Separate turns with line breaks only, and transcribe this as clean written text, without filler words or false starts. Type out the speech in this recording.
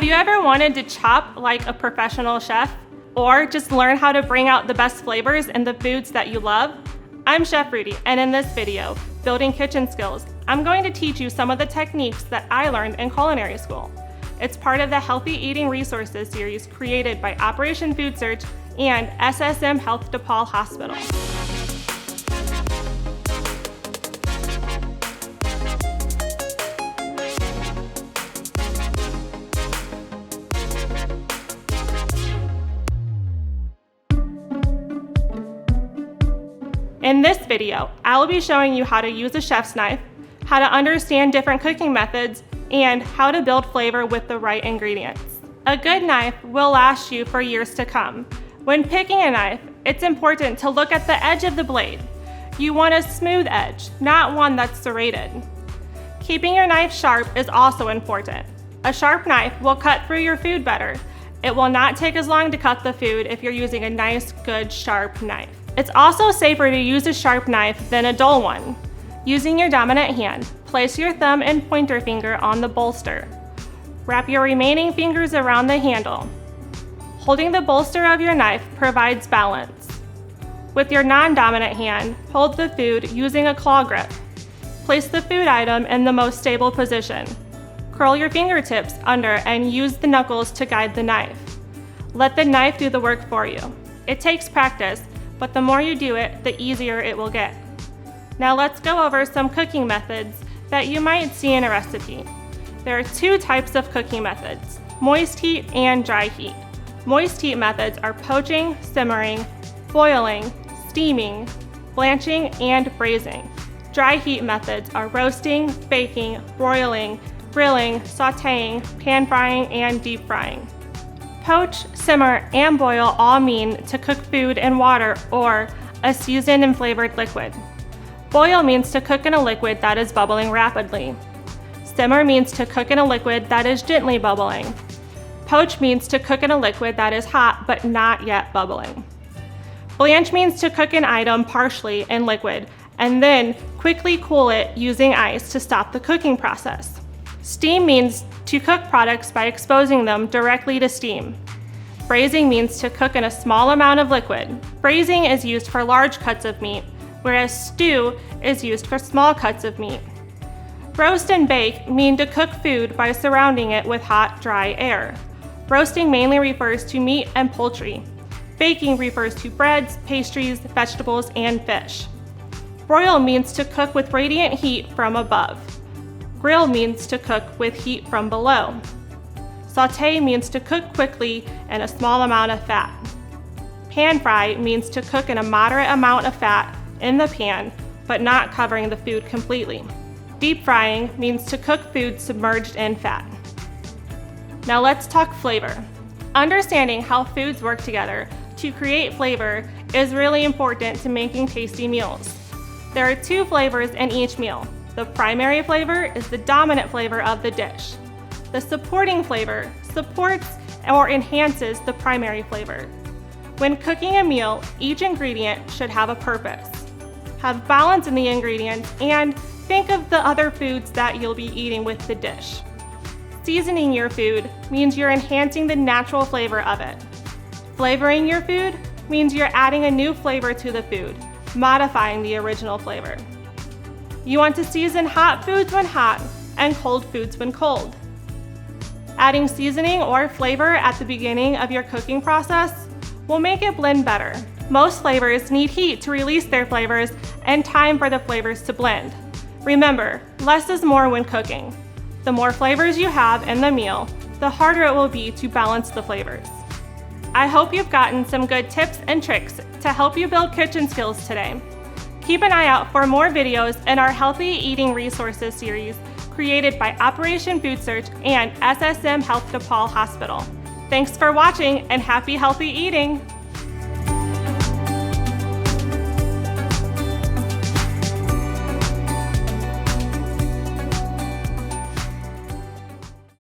Have you ever wanted to chop like a professional chef? Or just learn how to bring out the best flavors in the foods that you love? I'm Chef Rudy, and in this video, Building Kitchen Skills, I'm going to teach you some of the techniques that I learned in culinary school. It's part of the Healthy Eating Resources series created by Operation Food Search and SSM Health DePaul Hospital. In this video, I will be showing you how to use a chef's knife, how to understand different cooking methods, and how to build flavor with the right ingredients. A good knife will last you for years to come. When picking a knife, it's important to look at the edge of the blade. You want a smooth edge, not one that's serrated. Keeping your knife sharp is also important. A sharp knife will cut through your food better. It will not take as long to cut the food if you're using a nice, good, sharp knife. It's also safer to use a sharp knife than a dull one. Using your dominant hand, place your thumb and pointer finger on the bolster. Wrap your remaining fingers around the handle. Holding the bolster of your knife provides balance. With your non-dominant hand, hold the food using a claw grip. Place the food item in the most stable position. Curl your fingertips under and use the knuckles to guide the knife. Let the knife do the work for you. It takes practice, but the more you do it, the easier it will get. Now let's go over some cooking methods that you might see in a recipe. There are two types of cooking methods, moist heat and dry heat. Moist heat methods are poaching, simmering, boiling, steaming, blanching, and braising. Dry heat methods are roasting, baking, broiling, grilling, sauteing, pan frying, and deep frying. Poach, simmer, and boil all mean to cook food in water or a seasoned and flavored liquid. Boil means to cook in a liquid that is bubbling rapidly. Simmer means to cook in a liquid that is gently bubbling. Poach means to cook in a liquid that is hot but not yet bubbling. Blanch means to cook an item partially in liquid and then quickly cool it using ice to stop the cooking process. Steam means to cook products by exposing them directly to steam. Braising means to cook in a small amount of liquid. Braising is used for large cuts of meat, whereas stew is used for small cuts of meat. Roast and bake mean to cook food by surrounding it with hot, dry air. Roasting mainly refers to meat and poultry. Baking refers to breads, pastries, vegetables, and fish. Broil means to cook with radiant heat from above. Grill means to cook with heat from below. Sauté means to cook quickly in a small amount of fat. Pan fry means to cook in a moderate amount of fat in the pan, but not covering the food completely. Deep frying means to cook food submerged in fat. Now let's talk flavor. Understanding how foods work together to create flavor is really important to making tasty meals. There are two flavors in each meal. The primary flavor is the dominant flavor of the dish. The supporting flavor supports or enhances the primary flavor. When cooking a meal, each ingredient should have a purpose. Have balance in the ingredients and think of the other foods that you'll be eating with the dish. Seasoning your food means you're enhancing the natural flavor of it. Flavoring your food means you're adding a new flavor to the food, modifying the original flavor. You want to season hot foods when hot and cold foods when cold. Adding seasoning or flavor at the beginning of your cooking process will make it blend better. Most flavors need heat to release their flavors and time for the flavors to blend. Remember, less is more when cooking. The more flavors you have in the meal, the harder it will be to balance the flavors. I hope you've gotten some good tips and tricks to help you build kitchen skills today. Keep an eye out for more videos in our Healthy Eating Resources series created by Operation Food Search and SSM Health DePaul Hospital. Thanks for watching and happy healthy eating!